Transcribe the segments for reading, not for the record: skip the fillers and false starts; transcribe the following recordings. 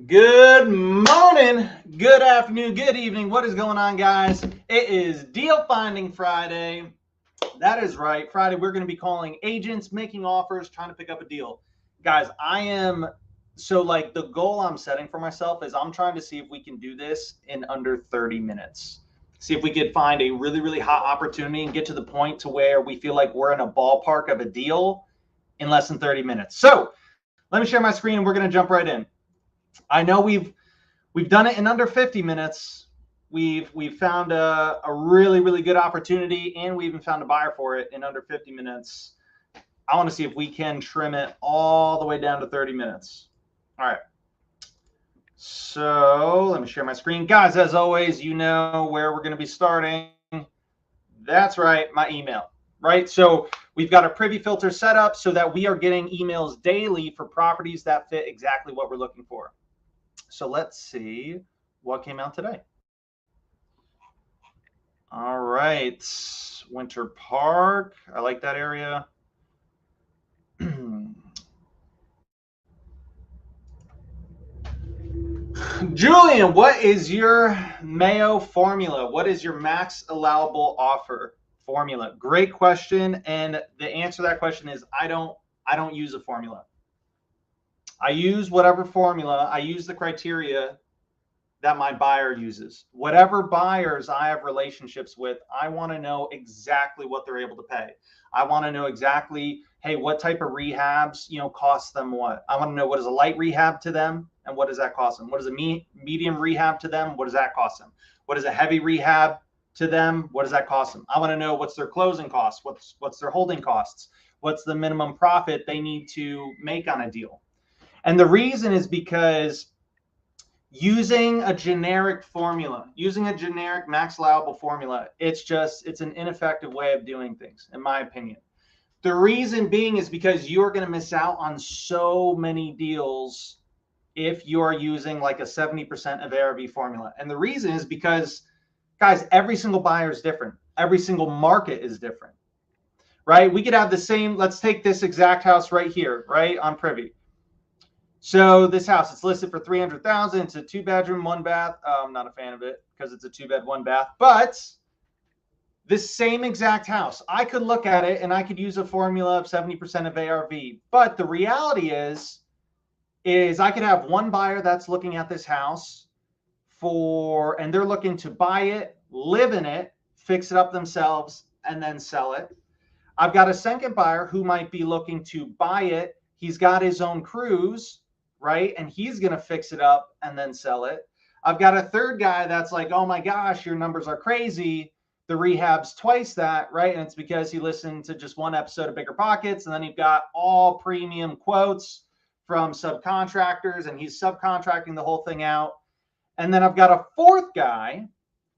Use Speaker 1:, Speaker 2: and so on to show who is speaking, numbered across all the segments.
Speaker 1: Good morning, good afternoon, good evening. What is going on, guys? It is Deal Finding Friday. That is right. Friday, we're going to be calling agents, making offers, trying to pick up a deal. Guys, the goal I'm setting for myself is I'm trying to see if we can do this in under 30 minutes. See if we could find a really, really hot opportunity and get to the point to where we feel like we're in a ballpark of a deal in less than 30 minutes. So let me share my screen and we're going to jump right in. I know we've done it in under 50 minutes. We've found a really, really good opportunity, and we even found a buyer for it in under 50 minutes. I want to see if we can trim it all the way down to 30 minutes. All right. So let me share my screen. Guys, as always, you know where we're going to be starting. That's right, my email. Right. So we've got a privy filter set up so that we are getting emails daily for properties that fit exactly what we're looking for. So let's see what came out today. All right, Winter Park. I like that area. Julian, what is your Mayo formula? What is your max allowable offer formula? Great question, and the answer to that question is I don't use a formula. I use whatever formula. I use the criteria that my buyer uses. Whatever buyers I have relationships with, I want to know exactly what they're able to pay. I want to know exactly, hey, what type of rehabs, cost them what. I want to know what is a light rehab to them and what does that cost them? What is a medium rehab to them? What does that cost them? What is a heavy rehab to them? What does that cost them? I want to know what's their closing costs, what's their holding costs, what's the minimum profit they need to make on a deal. And the reason is because using a generic formula, using a generic max allowable formula, it's an ineffective way of doing things, in my opinion. The reason being is because you're going to miss out on so many deals if you're using like a 70% of ARV formula. And the reason is because, guys, every single buyer is different. Every single market is different, right? We could have the same, let's take this exact house right here, right, on Privy. So this house, it's listed for $300,000. It's a 2-bedroom, 1-bath. I'm not a fan of it because it's a 2-bed, 1-bath. But this same exact house, I could look at it and I could use a formula of 70% of ARV. But the reality is I could have one buyer that's looking at this house and they're looking to buy it, live in it, fix it up themselves, and then sell it. I've got a second buyer who might be looking to buy it. He's got his own crews, right? And he's going to fix it up and then sell it. I've got a third guy that's like, oh my gosh, your numbers are crazy. The rehab's twice that, right? And it's because he listened to just one episode of Bigger Pockets. And then you've got all premium quotes from subcontractors and he's subcontracting the whole thing out. And then I've got a fourth guy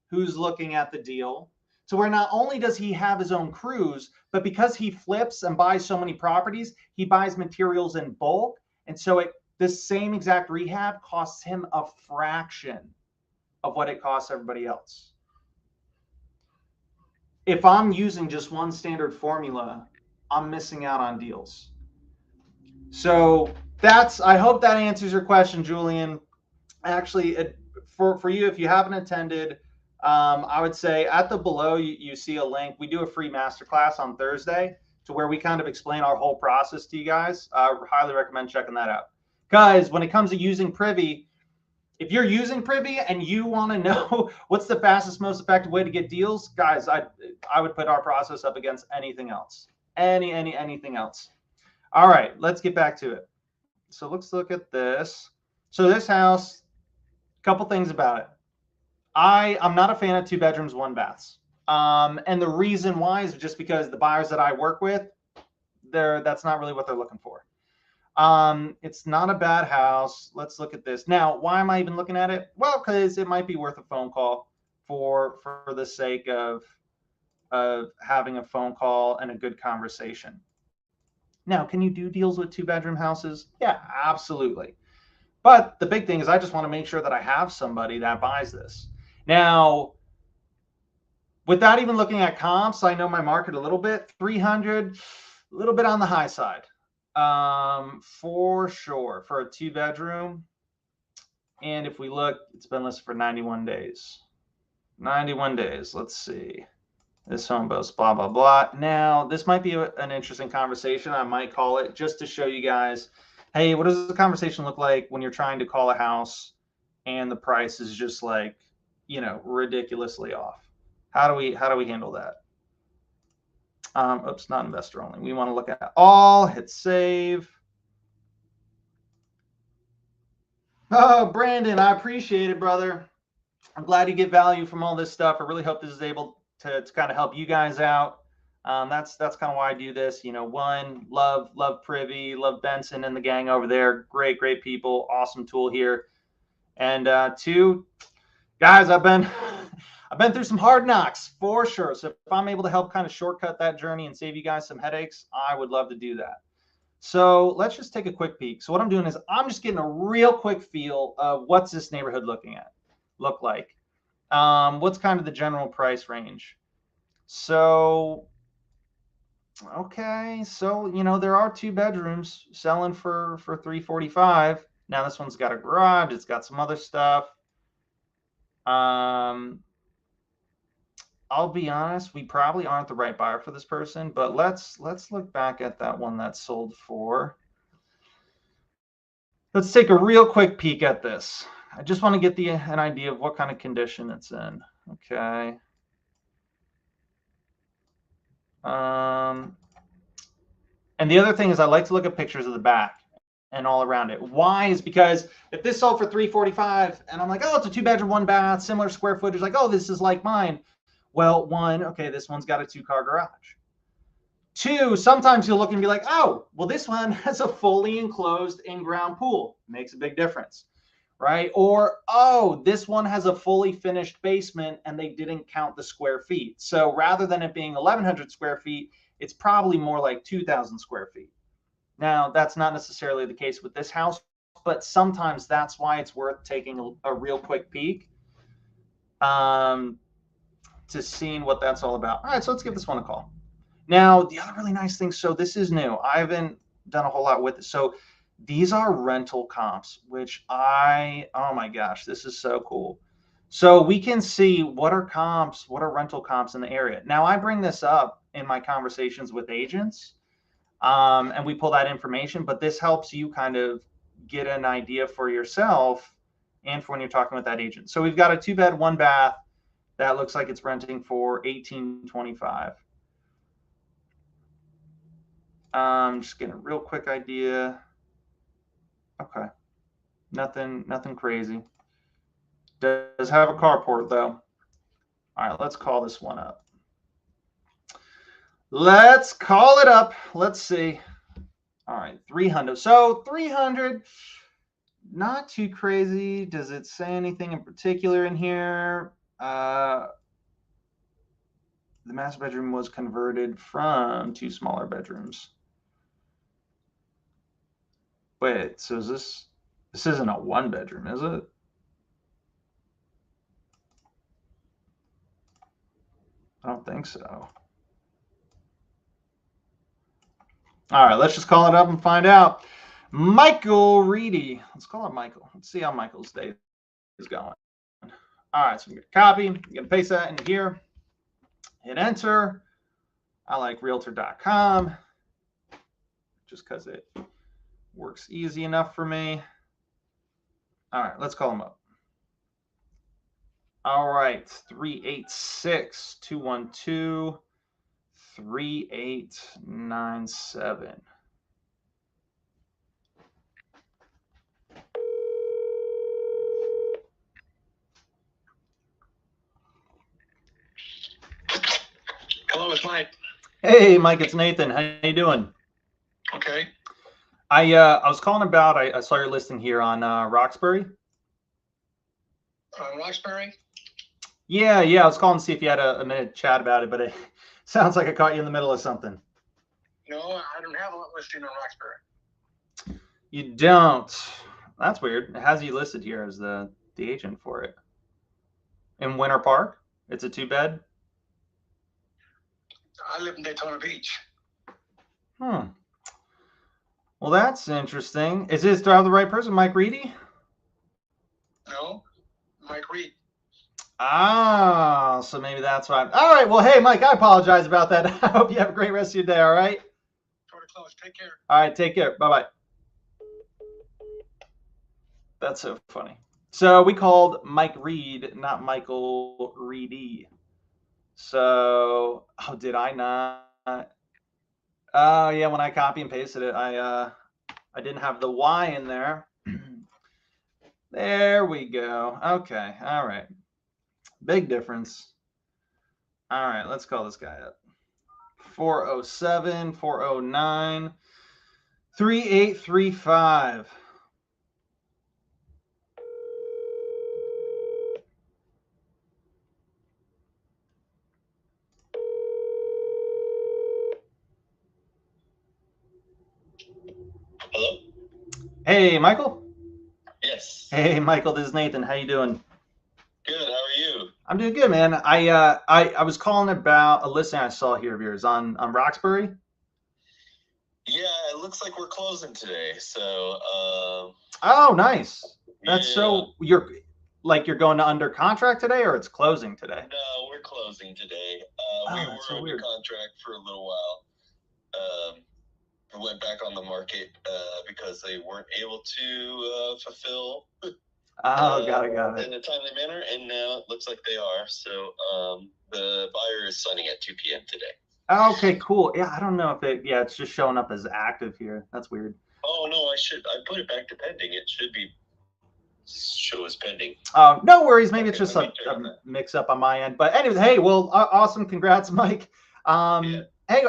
Speaker 1: who's looking at the deal. So where not only does he have his own crews, but because he flips and buys so many properties, he buys materials in bulk. And so this same exact rehab costs him a fraction of what it costs everybody else. If I'm using just one standard formula, I'm missing out on deals. So I hope that answers your question, Julian. Actually, for you, if you haven't attended, I would say at the below, you see a link. We do a free masterclass on Thursday to where we kind of explain our whole process to you guys. I highly recommend checking that out. Guys, when it comes to using Privy, if you're using Privy and you want to know what's the fastest, most effective way to get deals, guys, I would put our process up against anything else. Anything else. All right, let's get back to it. So let's look at this. So this house, a couple things about it. I'm not a fan of 2 bedrooms, 1 baths. And the reason why is just because the buyers that I work with, that's not really what they're looking for. It's not a bad house. Let's look at this. Now, why am I even looking at it? Well, because it might be worth a phone call for the sake of having a phone call and a good conversation. Now, can you do deals with 2-bedroom houses? Yeah, absolutely. But the big thing is I just want to make sure that I have somebody that buys this. Now, without even looking at comps, I know my market a little bit. 300, a little bit on the high side. For sure. For a 2-bedroom, And if we look, it's been listed for 91 days. 91 days. Let's see. This home boasts blah, blah, blah. Now, this might be an interesting conversation. I might call it just to show you guys, hey, what does the conversation look like when you're trying to call a house and the price is just like, you know, ridiculously off? How do we handle that? Oops, not investor only. We want to look at all, hit save. Oh, Brandon, I appreciate it, brother. I'm glad you get value from all this stuff. I really hope this is able to kind of help you guys out. That's kind of why I do this. You know, one, love Privy, love Benson and the gang over there. Great people. Awesome tool here. And two, guys, I've been through some hard knocks for sure. So if I'm able to help kind of shortcut that journey and save you guys some headaches, I would love to do that. So let's just take a quick peek. So what I'm doing is I'm just getting a real quick feel of what's this neighborhood look like. What's kind of the general price range? So, okay, so you know there are 2 bedrooms selling for $345. Now this one's got a garage. It's got some other stuff. I'll be honest, we probably aren't the right buyer for this person, but let's look back at that one that sold for. Let's take a real quick peek at this. I just want to get an idea of what kind of condition it's in. Okay. And the other thing is I like to look at pictures of the back and all around it. Why is because if this sold for $345 and I'm like, oh, it's a 2-bedroom, 1 bath, similar square footage, like, oh, this is like mine. Well, one, okay, this one's got a 2-car garage. 2, sometimes you'll look and be like, oh, well, this one has a fully enclosed in-ground pool. Makes a big difference, right? Or, oh, this one has a fully finished basement and they didn't count the square feet. So rather than it being 1,100 square feet, it's probably more like 2,000 square feet. Now, that's not necessarily the case with this house, but sometimes that's why it's worth taking a real quick peek to seeing what that's all about. All right, so let's give this one a call. Now, the other really nice thing, so this is new. I haven't done a whole lot with it. So these are rental comps, which oh my gosh, this is so cool. So we can see what are rental comps in the area. Now, I bring this up in my conversations with agents, and we pull that information, but this helps you kind of get an idea for yourself and for when you're talking with that agent. So we've got a 2-bed, 1 bath that looks like it's renting for $1,825. Just getting a real quick idea. Okay, nothing crazy. Does have a carport though. All right, let's call this one up. Let's call it up. Let's see. All right, 300. So 300, not too crazy. Does it say anything in particular in here? The master bedroom was converted from 2 smaller bedrooms. Wait, so this isn't a 1-bedroom, is it? I don't think so. All right, let's just call it up and find out. Michael Reedy. Let's call it Michael. Let's see how Michael's day is going. All right, so I'm going to copy. I'm going to paste that into here. Hit enter. I like realtor.com just because it works easy enough for me. All right, let's call him up. All right, 386-212-3897.
Speaker 2: Hello, it's Mike.
Speaker 1: Hey, Mike, it's Nathan. How you doing?
Speaker 2: Okay.
Speaker 1: I was calling about. I saw your listing here on Roxbury.
Speaker 2: On Roxbury?
Speaker 1: Yeah. I was calling to see if you had a minute to chat about it, but it sounds like I caught you in the middle of something.
Speaker 2: No, I don't have a listing on Roxbury.
Speaker 1: You don't? That's weird. It has you listed here as the agent for it. In Winter Park? It's a 2-bed?
Speaker 2: I live in Daytona Beach.
Speaker 1: Well, that's interesting. Is this the right person, Mike Reedy?
Speaker 2: No, Mike Reed.
Speaker 1: Ah, so maybe that's why. All right. Well, hey, Mike, I apologize about that. I hope you have a great rest of your day. All right.
Speaker 2: Sort of close. Take care.
Speaker 1: All right. Take care. Bye bye. That's so funny. So we called Mike Reed, not Michael Reedy. So, oh, did I not? Oh, yeah. When I copy and pasted it, I didn't have the Y in there. There we go. Okay. All right. Big difference. All right. Let's call this guy up. 407 409 3835.
Speaker 2: Hello?
Speaker 1: Hey, Michael.
Speaker 2: Yes.
Speaker 1: Hey, Michael. This is Nathan. How you doing?
Speaker 2: Good. How are you?
Speaker 1: I'm doing good, man. I was calling about a listing I saw here of yours on Roxbury.
Speaker 2: Yeah, it looks like we're closing today. So,
Speaker 1: Oh, nice. That's
Speaker 2: yeah.
Speaker 1: so you're going to under contract today, or it's closing today?
Speaker 2: No, we're closing today.
Speaker 1: Oh,
Speaker 2: We
Speaker 1: that's
Speaker 2: were
Speaker 1: so
Speaker 2: under
Speaker 1: weird.
Speaker 2: contract for a little while. Went back on the market because they weren't able to fulfill
Speaker 1: Oh, got it.
Speaker 2: in a timely manner, and now it looks like they are. So the buyer is signing at 2 p.m. today.
Speaker 1: Okay, cool. Yeah, I don't know if it's just showing up as active here. That's weird.
Speaker 2: Oh no, I put it back to pending. It should be show as pending.
Speaker 1: Oh, no worries. Maybe it's
Speaker 2: Okay,
Speaker 1: just
Speaker 2: let me check
Speaker 1: a
Speaker 2: on that.
Speaker 1: mix up on my end. But anyways, hey, well, awesome. Congrats, Mike.
Speaker 2: Yeah.
Speaker 1: Hey,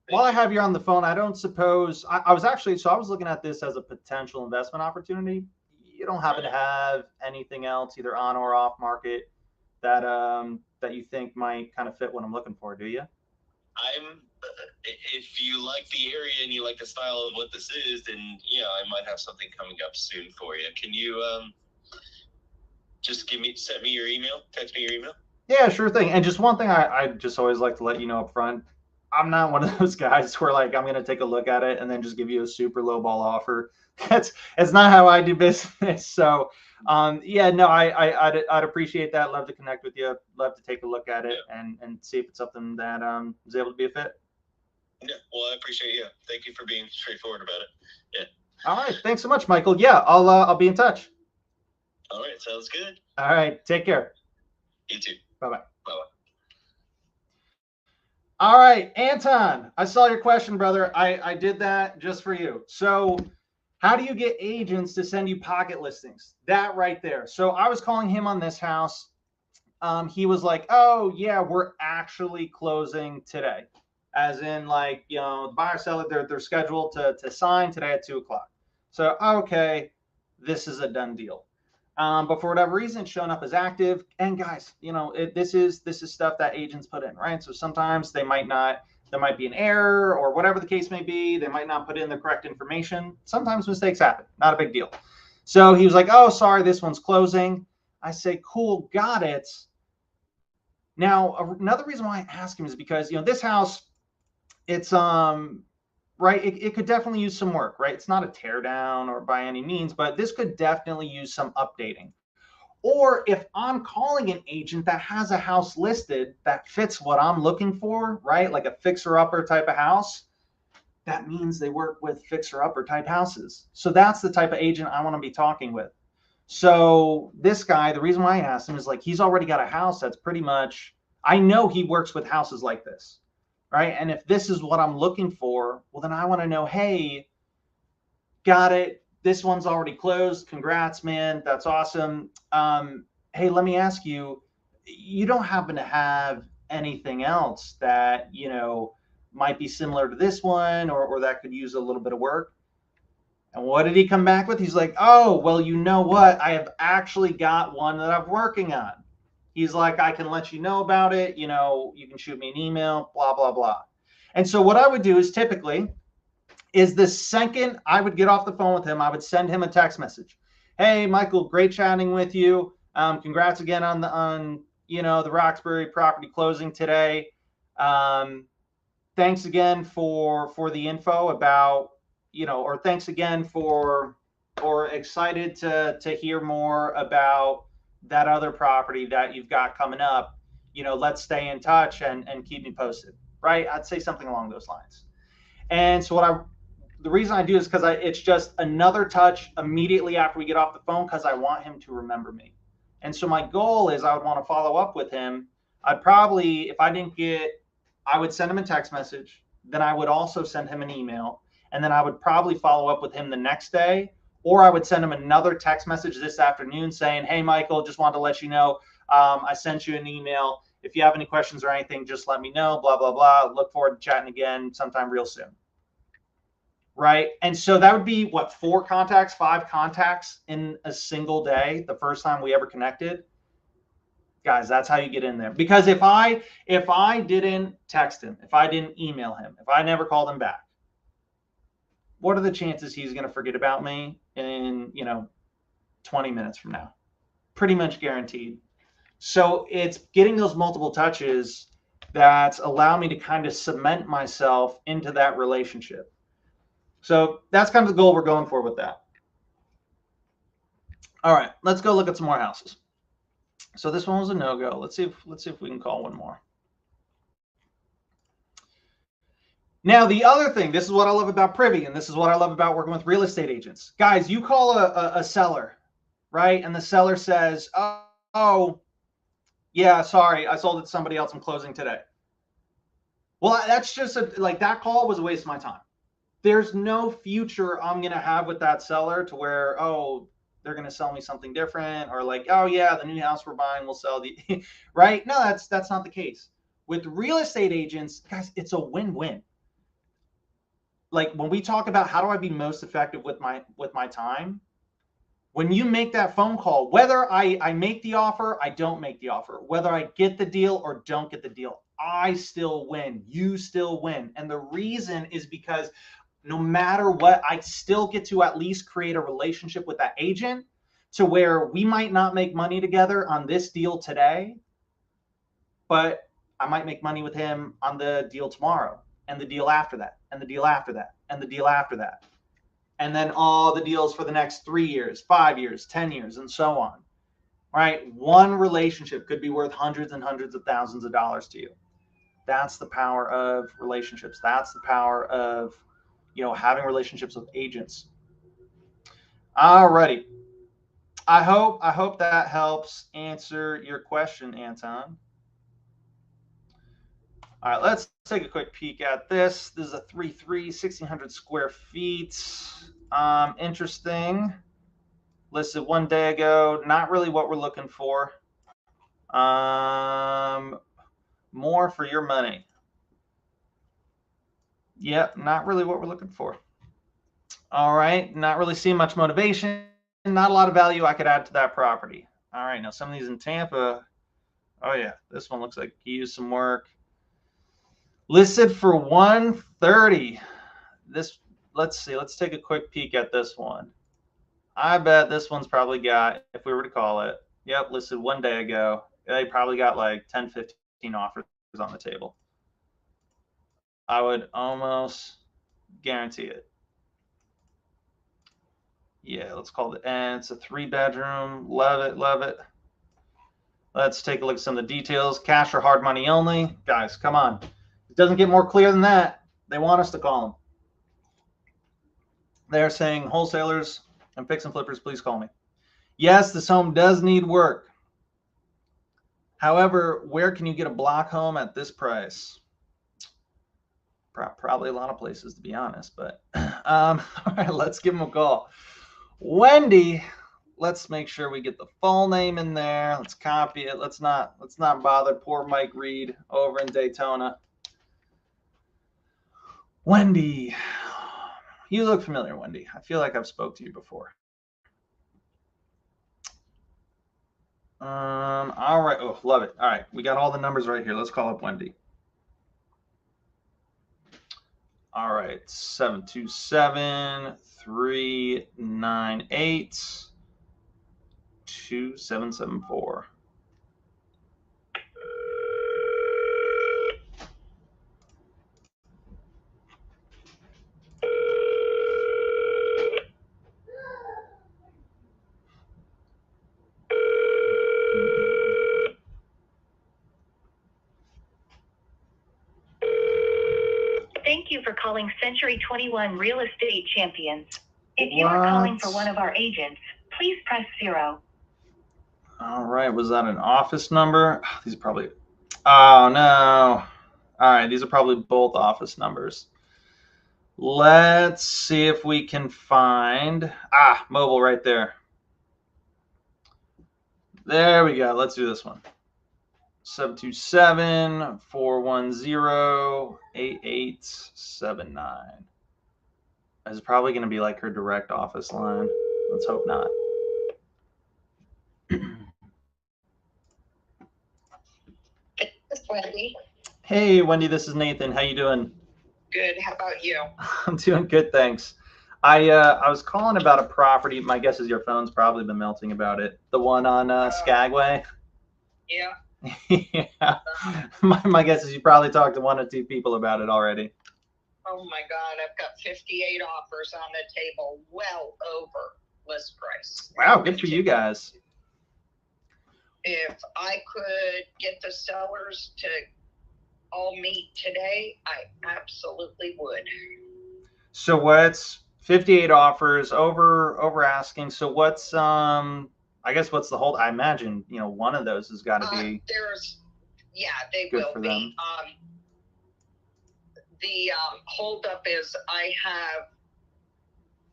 Speaker 1: while I have you on the phone, I don't suppose I was actually so I was looking at this as a potential investment opportunity. You don't happen to have anything else, either on or off market, that you think might kind of fit what I'm looking for, do you?
Speaker 2: If you like the area and you like the style of what this is, then yeah, I might have something coming up soon for you. Can you just send me your email, text me your email?
Speaker 1: Yeah, sure thing. And just one thing I just always like to let you know up front. I'm not one of those guys where like I'm gonna take a look at it and then just give you a super low ball offer. That's not how I do business. So yeah, no, I'd appreciate that. Love to connect with you. Love to take a look at it and see if it's something that is able to be a fit.
Speaker 2: Yeah, well, I appreciate you. Thank you for being straightforward about it. Yeah.
Speaker 1: All right, thanks so much, Michael. Yeah, I'll be in touch.
Speaker 2: All right, sounds good.
Speaker 1: All right, take care.
Speaker 2: You too.
Speaker 1: Bye bye.
Speaker 2: Bye bye.
Speaker 1: All right, Anton, I saw your question, brother. I did that just for you. So, how do you get agents to send you pocket listings? That right there. So, I was calling him on this house. He was like, "Oh yeah, we're actually closing today," as in like the buyer seller they're scheduled to sign today at 2 o'clock. So okay, this is a done deal. But for whatever reason, it's showing up as active. And guys, this is stuff that agents put in, right? So sometimes they might not. There might be an error or whatever the case may be. They might not put in the correct information. Sometimes mistakes happen. Not a big deal. So he was like, "Oh, sorry, this one's closing." I say, "Cool, got it." Now, another reason why I ask him is because this house, it's right. It could definitely use some work, right? It's not a tear down or by any means, but this could definitely use some updating. Or if I'm calling an agent that has a house listed that fits what I'm looking for, right? Like a fixer upper type of house, that means they work with fixer upper type houses. So that's the type of agent I want to be talking with. So this guy, the reason why I asked him is like he's already got a house that's pretty much, I know he works with houses like this, right? And if this is what I'm looking for, well, then I want to know, hey, got it. This one's already closed. Congrats, man. That's awesome. Hey, let me ask you, you don't happen to have anything else that, might be similar to this one or that could use a little bit of work? And what did he come back with? He's like, "Oh, well, you know what? I have actually got one that I'm working on." He's like, "I can let you know about it. You can shoot me an email, blah, blah, blah." And so what I would do is typically is the second I would get off the phone with him, I would send him a text message. "Hey, Michael, great chatting with you. Congrats again on the Roxbury property closing today. Um, Thanks again for the info about or thanks again for or excited to hear more about that other property that you've got coming up, let's stay in touch and keep me posted, right? I'd say something along those lines. And so the reason I do is because it's just another touch immediately after we get off the phone, because I want him to remember me. And so my goal is I would want to follow up with him. I'd probably, if I didn't get, I would send him a text message. Then I would also send him an email. And then I would probably follow up with him the next day. Or I would send him another text message this afternoon saying, hey, Michael, just wanted to let you know, I sent you an email. If you have any questions or anything, just let me know, blah, blah, blah. Look forward to chatting again sometime real soon. Right. And so that would be what, 4 contacts, 5 contacts in a single day, the first time we ever connected. Guys, that's how you get in there. Because if I didn't text him, if I didn't email him, if I never called him back, what are the chances he's going to forget about me in, 20 minutes from now? Pretty much guaranteed. So it's getting those multiple touches that allow me to kind of cement myself into that relationship. So that's kind of the goal we're going for with that. All right, let's go look at some more houses. So this one was a no-go. Let's see if we can call one more. Now, the other thing, this is what I love about Privy, and this is what I love about working with real estate agents. Guys, you call a seller, right? And the seller says, oh, yeah, sorry, I sold it to somebody else. I'm closing today. Well, that's just like that call was a waste of my time. There's no future I'm going to have with that seller to where, oh, they're going to sell me something different, or like, oh yeah, the new house we're buying will sell the right. No, that's not the case with real estate agents, guys. It's a win-win. Like when we talk about how do I be most effective with my time, when you make that phone call, whether I make the offer, I don't make the offer, whether I get the deal or don't get the deal, I still win, you still win. And the reason is because no matter what, I still get to at least create a relationship with that agent to where we might not make money together on this deal today, but I might make money with him on the deal tomorrow, and the deal after that, and the deal after that, and the deal after that. And then all the deals for the next 3 years, 5 years, 10 years, and so on. Right? One relationship could be worth hundreds and hundreds of thousands of dollars to you. That's the power of relationships. That's the power of having relationships with agents. Alrighty. I hope that helps answer your question, Anton. All right, let's take a quick peek at this. This is a 3-3, 1,600 square feet. Interesting. Listed 1 day ago. Not really what we're looking for. More for your money. Yep, not really what we're looking for. All right, not really seeing much motivation. Not a lot of value I could add to that property. All right, now some of these in Tampa. Oh yeah, this one looks like he used some work. Listed for 130. Let's see. Let's take a quick peek at this one. I bet this one's probably got, if we were to call it, yep, listed 1 day ago. They probably got like 10, 15 offers on the table. I would almost guarantee it. Yeah, let's call it. And it's a 3-bedroom. Love it, love it. Let's take a look at some of the details. Cash or hard money only. Guys, come on. It doesn't get more clear than that. They want us to call them. They're saying, wholesalers and fix and flippers, please call me. Yes, this home does need work. However, where can you get a block home at this price? Probably a lot of places, to be honest. But all right, let's give them a call. Wendy, let's make sure we get the full name in there. Let's copy it. Let's not bother poor Mike Reed over in Daytona. Wendy, you look familiar, Wendy. I feel like I've spoke to you before. All right. Oh, love it. All right, we got all the numbers right here. Let's call up Wendy. All right, 727-398-2774.
Speaker 3: for calling Century 21 Real Estate Champions. If you are calling for one of our agents, please press 0.
Speaker 1: All right, was that an office number? These are probably, oh no. All right, these are probably both office numbers. Let's see if we can find, mobile right there. There we go. Let's do this one. 727-410-8879. This is probably going to be like her direct office line. Let's hope not.
Speaker 4: This is Wendy.
Speaker 1: Hey, Wendy, this is Nathan. How you doing?
Speaker 4: Good. How about you?
Speaker 1: I'm doing good, thanks. I was calling about a property. My guess is your phone's probably been melting about it. The one on Skagway.
Speaker 4: Yeah.
Speaker 1: Yeah. My guess is you probably talked to 1 or 2 people about it already.
Speaker 4: Oh my God, I've got 58 offers on the table, well over list price.
Speaker 1: Wow, good for you guys.
Speaker 4: If I could get the sellers to all meet today, I absolutely would.
Speaker 1: So what's 58 offers over asking? So what's I guess what's the hold? I imagine one of those has got to be.
Speaker 4: They
Speaker 1: good
Speaker 4: will
Speaker 1: for
Speaker 4: be.
Speaker 1: them.
Speaker 4: The holdup is I have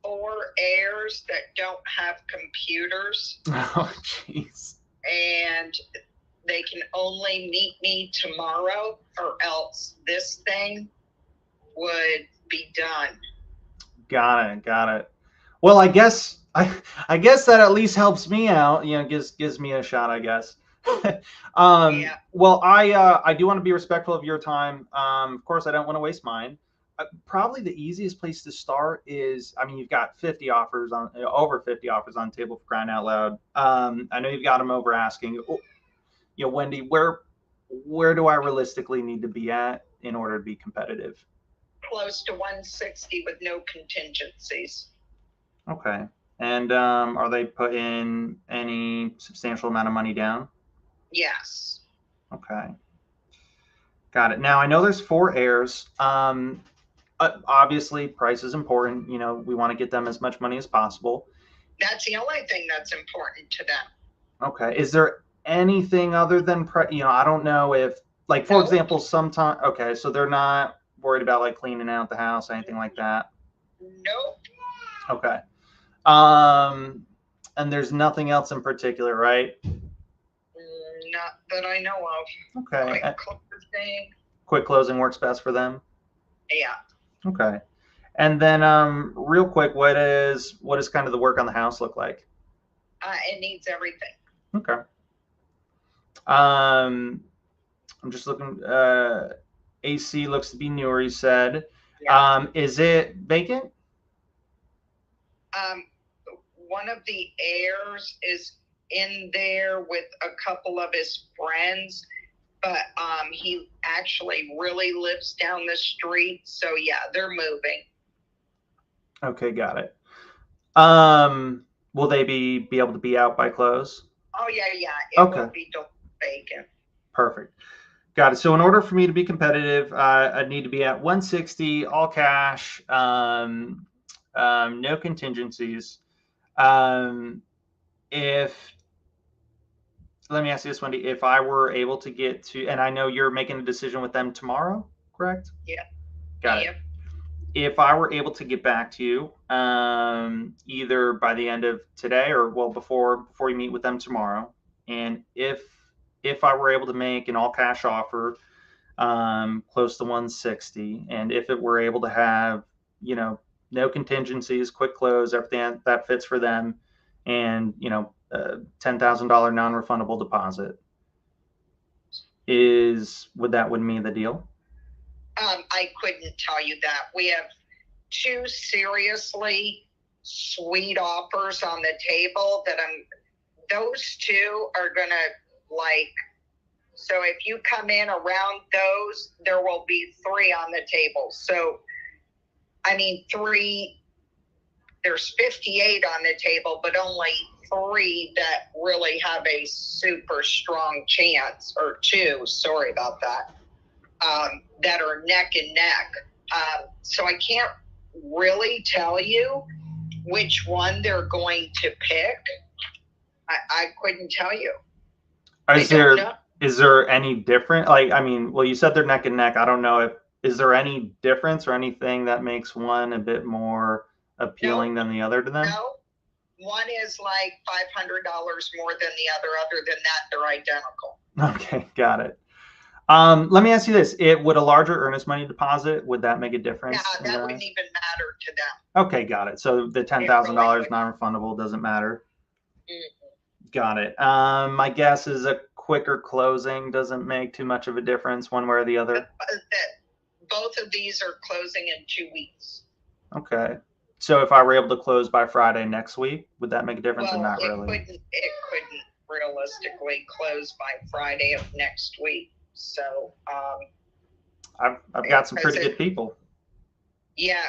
Speaker 4: 4 heirs that don't have computers.
Speaker 1: Oh, jeez.
Speaker 4: And they can only meet me tomorrow, or else this thing would be done.
Speaker 1: Got it. Well, I guess that at least helps me out. Gives me a shot, I guess.
Speaker 4: Yeah.
Speaker 1: Well, I do want to be respectful of your time. Of course, I don't want to waste mine. Probably the easiest place to start is, you've got over 50 offers on the table, for crying out loud. I know you've got them over asking. Wendy, where do I realistically need to be at in order to be competitive?
Speaker 4: Close to 160 with no contingencies.
Speaker 1: Okay. And are they putting any substantial amount of money down?
Speaker 4: Yes.
Speaker 1: Okay. Got it. Now, I know there's 4 heirs. Obviously, price is important. We want to get them as much money as possible.
Speaker 4: That's the only thing that's important to them.
Speaker 1: Okay. Is there anything other than I don't know if, like, for example, sometimes. Okay, so they're not worried about like cleaning out the house, anything like that?
Speaker 4: Nope.
Speaker 1: Okay. And there's nothing else in particular, right?
Speaker 4: Not that I know of.
Speaker 1: Okay.
Speaker 4: Quick
Speaker 1: closing works best for them?
Speaker 4: Yeah.
Speaker 1: Okay. And then real quick, what is kind of the work on the house look like?
Speaker 4: It needs everything.
Speaker 1: Okay. I'm just looking. AC looks to be newer, you said.
Speaker 4: Yeah.
Speaker 1: Is it vacant?
Speaker 4: One of the heirs is in there with a couple of his friends, but he actually really lives down the street. So yeah, they're moving.
Speaker 1: Okay, got it. Will they be able to be out by close?
Speaker 4: Oh yeah. It will be vacant.
Speaker 1: Perfect. Got it. So in order for me to be competitive, I'd need to be at 160, all cash, no contingencies. Let me ask you this, Wendy, if I were able to get to, and I know you're making a decision with them tomorrow, correct?
Speaker 4: Yeah.
Speaker 1: Got it. If I were able to get back to you, either by the end of today or before you meet with them tomorrow, and if I were able to make an all cash offer, close to 160, and if it were able to have, no contingencies, quick close, everything that fits for them, and $10,000 non-refundable deposit, would that win me the deal?
Speaker 4: I couldn't tell you that. We have 2 seriously sweet offers on the table that those 2 are gonna like. So if you come in around those, there will be 3 on the table. So, 3, there's 58 on the table, but only 3 that really have a super strong chance, or 2, sorry about that, that are neck and neck. So I can't really tell you which one they're going to pick. I couldn't tell you.
Speaker 1: Is there any different? Like, I mean, well, you said they're neck and neck. I don't know is there any difference or anything that makes one a bit more appealing than the other to them?
Speaker 4: No. One is like $500 more than the other. Other than that, they're identical.
Speaker 1: Okay, got it. Let me ask you this: would a larger earnest money deposit, would that make a difference?
Speaker 4: Yeah, that wouldn't even matter to them.
Speaker 1: Okay, got it. So the $10,000 non-refundable doesn't matter.
Speaker 4: Mm-hmm.
Speaker 1: Got it. My guess is a quicker closing doesn't make too much of a difference one way or the other.
Speaker 4: Both of these are closing in 2 weeks.
Speaker 1: Okay. So if I were able to close by Friday next week, would that make a difference or not really?
Speaker 4: It couldn't realistically close by Friday of next week. So
Speaker 1: I've got some pretty good people. Yeah,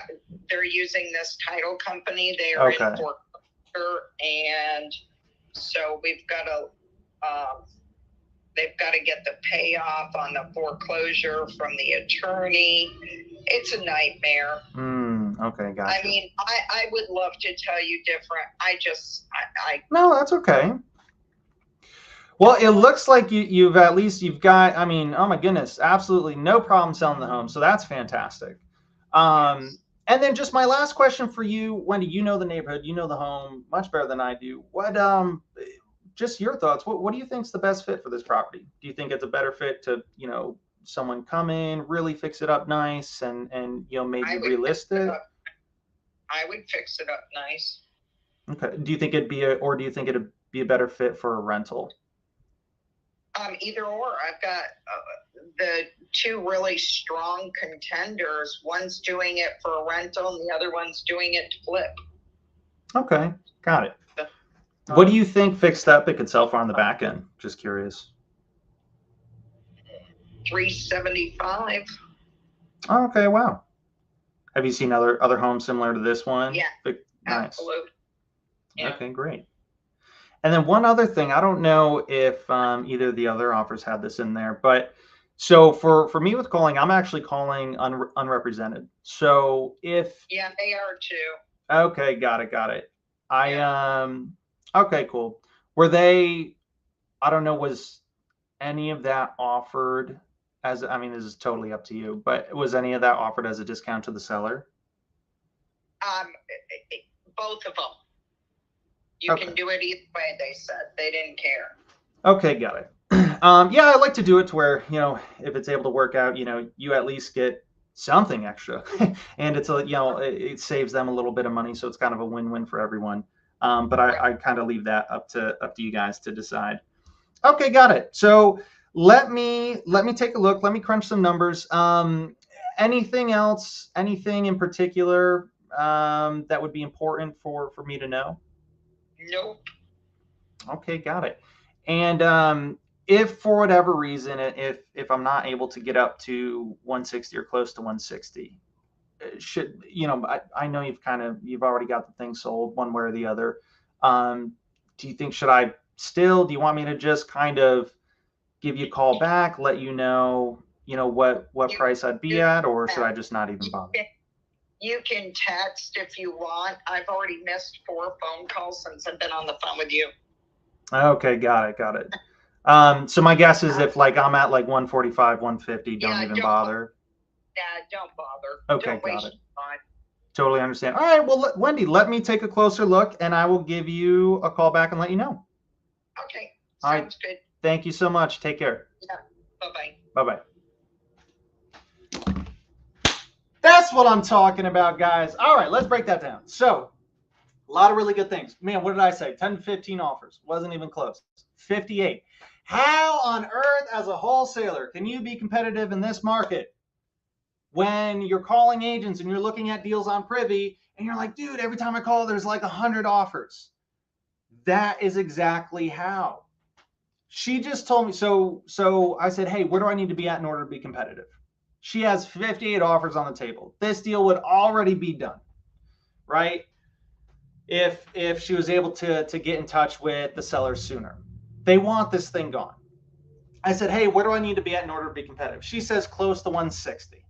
Speaker 4: they're using this title company. They are in foreclosure, and so we've got to they've got to get the payoff on the foreclosure from the attorney. It's a nightmare.
Speaker 1: Okay, gotcha.
Speaker 4: I mean, I would love to tell you different.
Speaker 1: No, that's okay. Well, it looks like you've got, I mean, oh my goodness, absolutely no problem selling the home. So that's fantastic. And then just my last question for you, Wendy, you know the neighborhood, you know the home much better than I do. What, just your thoughts. What do you think is the best fit for this property? Do you think it's a better fit to, someone come in, really fix it up nice and maybe relist it?
Speaker 4: I would fix it up nice.
Speaker 1: Okay. Do you think it'd be a better fit for a rental?
Speaker 4: Either or. I've got the two really strong contenders. One's doing it for a rental and the other one's doing it to flip.
Speaker 1: Okay. Got it. What do you think fixed up it could sell for on the back end? Just curious.
Speaker 4: $375.
Speaker 1: Oh, okay. Wow. Have you seen other homes similar to this one?
Speaker 4: Yeah.
Speaker 1: Nice.
Speaker 4: Absolutely. Yeah.
Speaker 1: Okay, great. And then one other thing, I don't know if either of the other offers had this in there, but so for me with calling, I'm actually calling unrepresented. So if
Speaker 4: they are too.
Speaker 1: Okay, got it. Okay, cool. Were they? I don't know. Was any of that offered as? I mean, this is totally up to you. But was any of that offered as a discount to the seller?
Speaker 4: Both of them. You can do it either way, they said. They didn't care.
Speaker 1: Okay, got it. Yeah, I like to do it to where, if it's able to work out, you at least get something extra. And it's it saves them a little bit of money, so it's kind of a win-win for everyone. But I kind of leave that up to you guys to decide. Okay, got it. So let me take a look. Let me crunch some numbers. Anything else? Anything in particular that would be important for me to know?
Speaker 4: Nope.
Speaker 1: Okay, got it. And if for whatever reason, if I'm not able to get up to 160 or close to 160, I know you've already got the thing sold one way or the other. Do you think, do you want me to just kind of give you a call back, let you know what price I'd be at, or should I just not even bother?
Speaker 4: You can text if you want. I've already missed 4 phone calls since I've been on the phone with you.
Speaker 1: Okay, got it. So my guess is if I'm at 145, 150, don't even bother.
Speaker 4: Yeah, don't bother.
Speaker 1: Okay,
Speaker 4: don't waste time.
Speaker 1: Totally understand. All right, well, Wendy, let me take a closer look, and I will give you a call back and let you know.
Speaker 4: Okay,
Speaker 1: sounds
Speaker 4: good.
Speaker 1: Thank you so much. Take care.
Speaker 4: Yeah, bye-bye.
Speaker 1: Bye-bye. That's what I'm talking about, guys. All right, let's break that down. So, a lot of really good things. Man, what did I say? 10 to 15 offers. Wasn't even close. 58. How on earth, as a wholesaler, can you be competitive in this market when you're calling agents and you're looking at deals on Privy and you're like, dude, every time I call, there's 100 offers? That is exactly how. She just told me. So I said, hey, where do I need to be at in order to be competitive? She has 58 offers on the table. This deal would already be done, right? If she was able to get in touch with the seller sooner. They want this thing gone. I said, hey, where do I need to be at in order to be competitive? She says close to 160.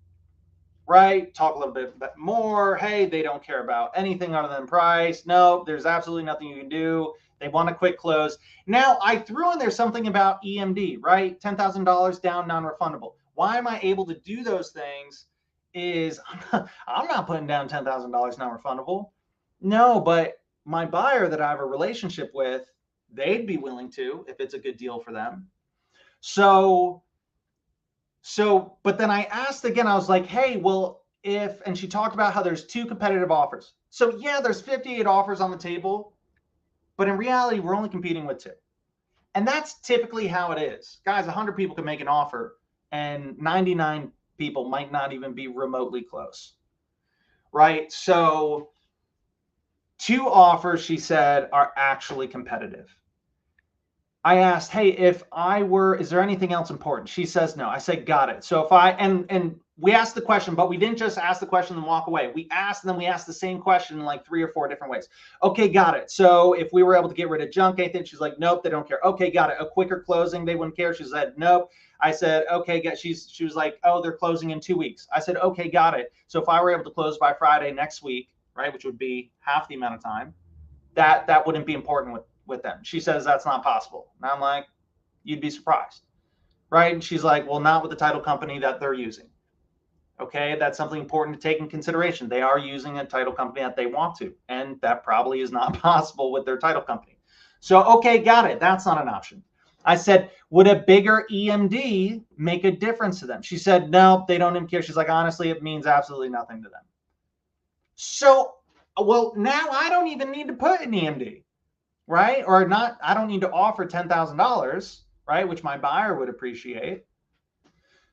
Speaker 1: right? Talk a little bit more. Hey, they don't care about anything other than price. No, there's absolutely nothing you can do. They want a quick close. Now, I threw in there something about EMD, right? $10,000 down, non-refundable. Why am I able to do those things? Is I'm not putting down $10,000 non-refundable. No, but my buyer that I have a relationship with, they'd be willing to if it's a good deal for them. But then I asked again, I was like, hey, well, and she talked about how there's 2 competitive offers. So yeah, there's 58 offers on the table, but in reality, we're only competing with 2. And that's typically how it is. Guys, 100 people can make an offer and 99 people might not even be remotely close, right? So 2 offers, she said, are actually competitive. I asked, hey, is there anything else important? She says no. I said, got it. So and we asked the question, but we didn't just ask the question and walk away. We asked, and then we asked the same question in like 3 or 4 different ways. Okay, got it. So if we were able to get rid of junk, anything, she's like, nope, they don't care. Okay, got it. A quicker closing, they wouldn't care. She said, nope. I said, okay, she was like, oh, they're closing in 2 weeks. I said, okay, got it. So if I were able to close by Friday next week, right, which would be half the amount of time, that wouldn't be important with them. She says that's not possible. And I'm like, you'd be surprised, right? And she's like, well, not with the title company that they're using. Okay, that's something important to take in consideration. They are using a title company that they want to, and that probably is not possible with their title company. So, okay, got it. That's not an option. I said, would a bigger EMD make a difference to them? She said, no, they don't even care. She's like, honestly, it means absolutely nothing to them. So, well, now I don't even need to put an EMD, right? Or not, I don't need to offer $10,000, right? Which my buyer would appreciate.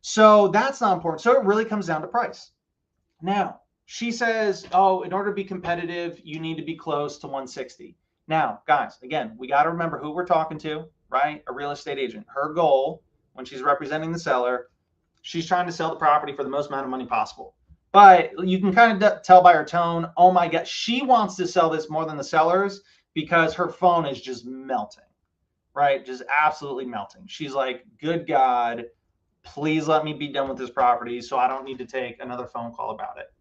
Speaker 1: So that's not important. So it really comes down to price. Now, she says, oh, in order to be competitive, you need to be close to 160. Now, guys, again, we got to remember who we're talking to, right? A real estate agent. Her goal when she's representing the seller, she's trying to sell the property for the most amount of money possible. But you can kind of tell by her tone, oh my God, she wants to sell this more than the sellers because her phone is just melting, right? Just absolutely melting. She's like, good God, please let me be done with this property so I don't need to take another phone call about it,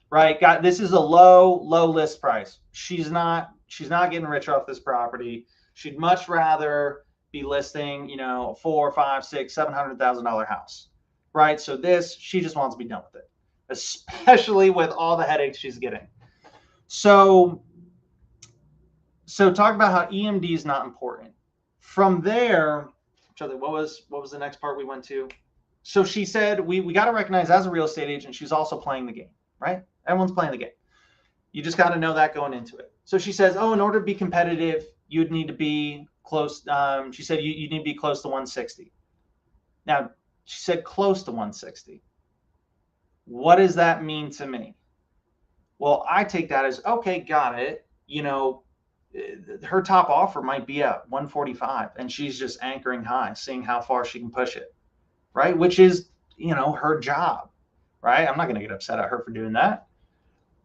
Speaker 1: right? God, this is a low list price. She's not getting rich off this property. She'd much rather be listing, $400,000, $500,000, $600,000, $700,000 house, right? So she just wants to be done with it, especially with all the headaches she's getting. So talk about how EMD is not important. From there, what was the next part we went to? So she said, we got to recognize as a real estate agent, she's also playing the game, right? Everyone's playing the game. You just got to know that going into it. So she says, oh, in order to be competitive, you'd need to be close. She said, you need to be close to 160. Now, she said close to 160. What does that mean to me? Well, I take that as, okay, got it. Her top offer might be at 145 and she's just anchoring high, seeing how far she can push it, right? Which is, her job, right? I'm not going to get upset at her for doing that,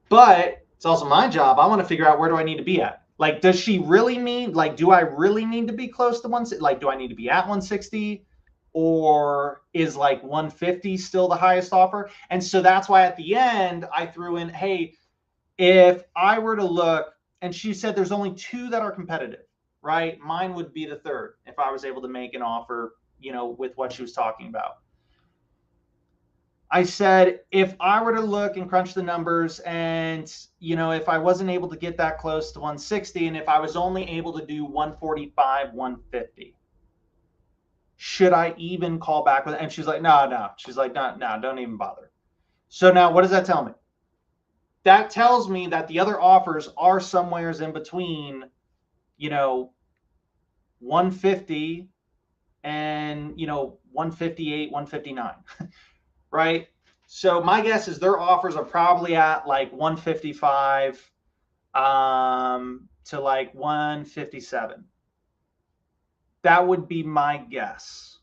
Speaker 1: but it's also my job. I want to figure out where do I need to be at? Like, does she really mean, like, do I really need to be close to 160? Like, do I need to be at 160 or is like 150 still the highest offer? And so that's why at the end I threw in, hey, if I were to look, and she said there's only 2 that are competitive, right? Mine would be the third if I was able to make an offer, with what she was talking about. I said, if I were to look and crunch the numbers and, if I wasn't able to get that close to 160 and if I was only able to do 145, 150, should I even call back with it? And she's like, no. She's like, no, don't even bother. So now what does that tell me? That tells me that the other offers are somewheres in between, 150 and, 158, 159, right? So my guess is their offers are probably at like 155 to like 157. That would be my guess.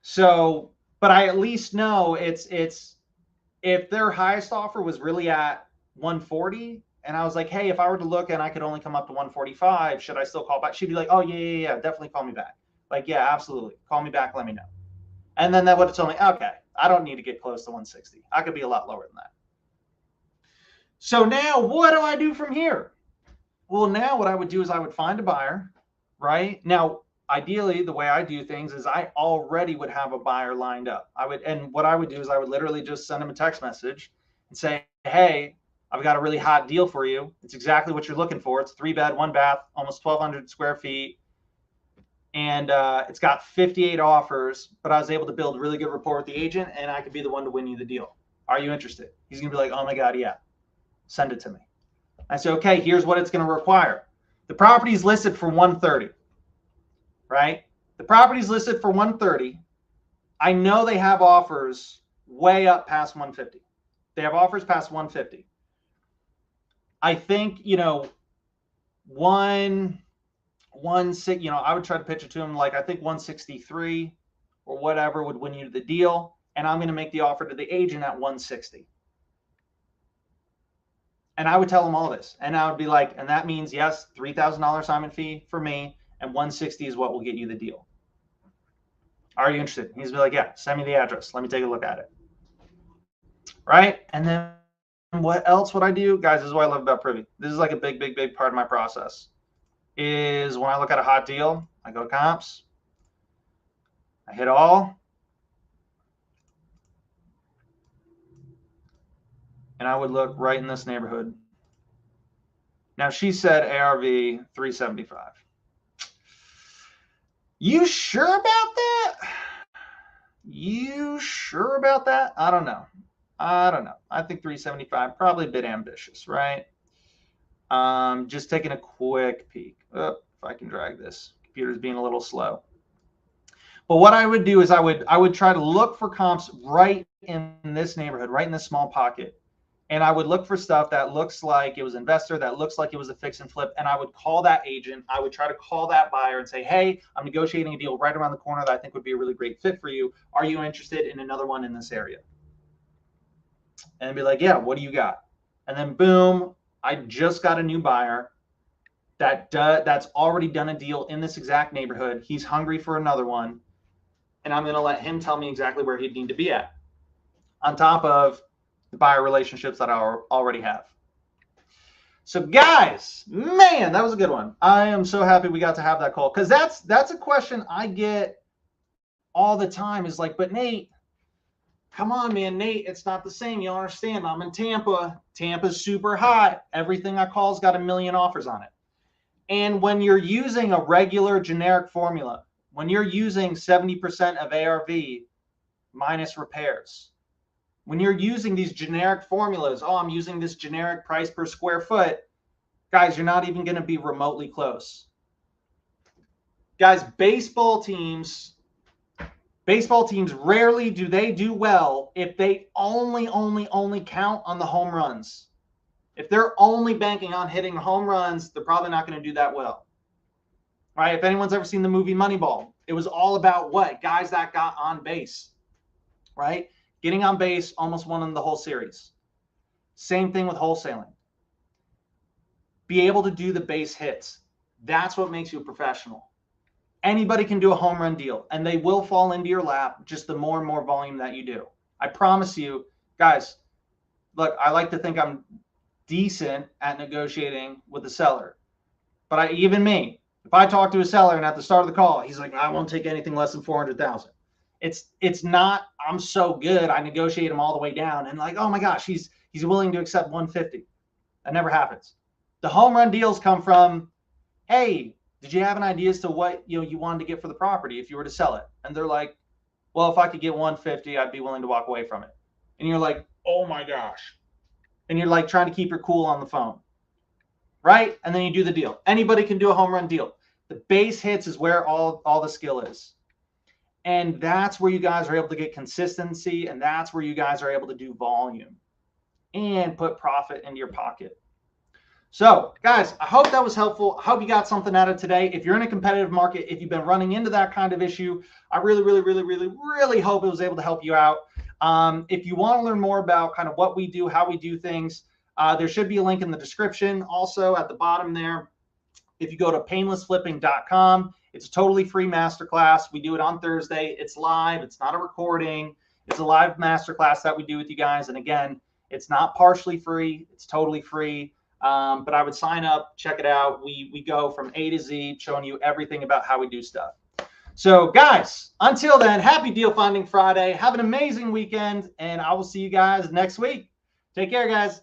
Speaker 1: So, but I at least know it's if their highest offer was really at 140 and I was like, hey, if I were to look and I could only come up to 145, should I still call back? She'd be like, oh yeah, definitely call me back. Like, yeah, absolutely. Call me back, let me know. And then that would have told me, okay, I don't need to get close to 160. I could be a lot lower than that. So now what do I do from here? Well, now what I would do is I would find a buyer, right? Now, ideally, the way I do things is I already would have a buyer lined up. And what I would do is I would literally just send them a text message and say, hey, I've got a really hot deal for you. It's exactly what you're looking for. It's 3-bed, 1-bath, almost 1,200 square feet. And it's got 58 offers, but I was able to build really good rapport with the agent, and I could be the one to win you the deal. Are you interested? He's going to be like, oh my God, yeah, send it to me. I say, okay, here's what it's going to require. The property is listed for 130, right? The property is listed for 130. I know they have offers way up past 150. They have offers past 150. I think, I would try to pitch it to him like I think 163 or whatever would win you the deal, and I'm going to make the offer to the agent at 160. And I would tell him all this, and I would be like, and that means yes, $3,000 assignment fee for me, and 160 is what will get you the deal. Are you interested? He's be like, yeah, send me the address. Let me take a look at it. Right? And then what else would I do? Guys, this is what I love about Privy. This is like a big, big, big part of my process. Is when I look at a hot deal, I go to comps, I hit all, and I would look right in this neighborhood. Now she said ARV 375. You sure about that? You sure about that? I don't know. I think 375, probably a bit ambitious, right? Just taking a quick peek. Oh, if I can drag this. Computer's being a little slow. But what I would do is I would try to look for comps right in this neighborhood, right in this small pocket. And I would look for stuff that looks like it was investor, that looks like it was a fix and flip. And I would call that agent. I would try to call that buyer and say, hey, I'm negotiating a deal right around the corner that I think would be a really great fit for you. Are you interested in another one in this area? And be like, yeah, what do you got? And then boom, I just got a new buyer that's already done a deal in this exact neighborhood. He's hungry for another one. And I'm going to let him tell me exactly where he'd need to be at, on top of the buyer relationships that I already have. So guys, man, that was a good one. I am so happy we got to have that call, because that's a question I get all the time, is like, but Nate, come on, man, Nate, it's not the same. You don't understand. I'm in Tampa. Tampa's super hot. Everything I call's got 1 million offers on it. And when you're using a regular generic formula, when you're using 70% of ARV minus repairs, when you're using these generic formulas, oh, I'm using this generic price per square foot, guys, you're not even going to be remotely close. Guys, baseball teams rarely do they do well if they only count on the home runs. If they're only banking on hitting home runs, they're probably not going to do that well. Right? If anyone's ever seen the movie Moneyball, it was all about what? Guys that got on base, right? Getting on base, almost won the whole series. Same thing with wholesaling. Be able to do the base hits. That's what makes you a professional. Anybody can do a home run deal, and they will fall into your lap, just the more and more volume that you do. I promise you, guys, look, I like to think I'm decent at negotiating with the seller. But if I talk to a seller and at the start of the call, he's like, I won't take anything less than 400,000. It's not, I'm so good, I negotiate him all the way down and like, oh my gosh, he's willing to accept 150. That never happens. The home run deals come from, hey, did you have an idea as to what you wanted to get for the property if you were to sell it? And they're like, well, if I could get 150, I'd be willing to walk away from it. And you're like, oh my gosh. And you're like trying to keep your cool on the phone, right? And then you do the deal. Anybody can do a home run deal. The base hits is where all the skill is. And that's where you guys are able to get consistency, and that's where you guys are able to do volume and put profit into your pocket. So guys, I hope that was helpful. I hope you got something out of today. If you're in a competitive market, if you've been running into that kind of issue, I really hope it was able to help you out. If you want to learn more about kind of what we do, how we do things, there should be a link in the description. Also at the bottom there, if you go to painlessflipping.com. It's a totally free masterclass. We do it on Thursday. It's live. It's not a recording. It's a live masterclass that we do with you guys. And again, it's not partially free. It's totally free. But I would sign up, check it out. We go from A to Z, showing you everything about how we do stuff. So guys, until then, happy Deal Finding Friday. Have an amazing weekend, and I will see you guys next week. Take care, guys.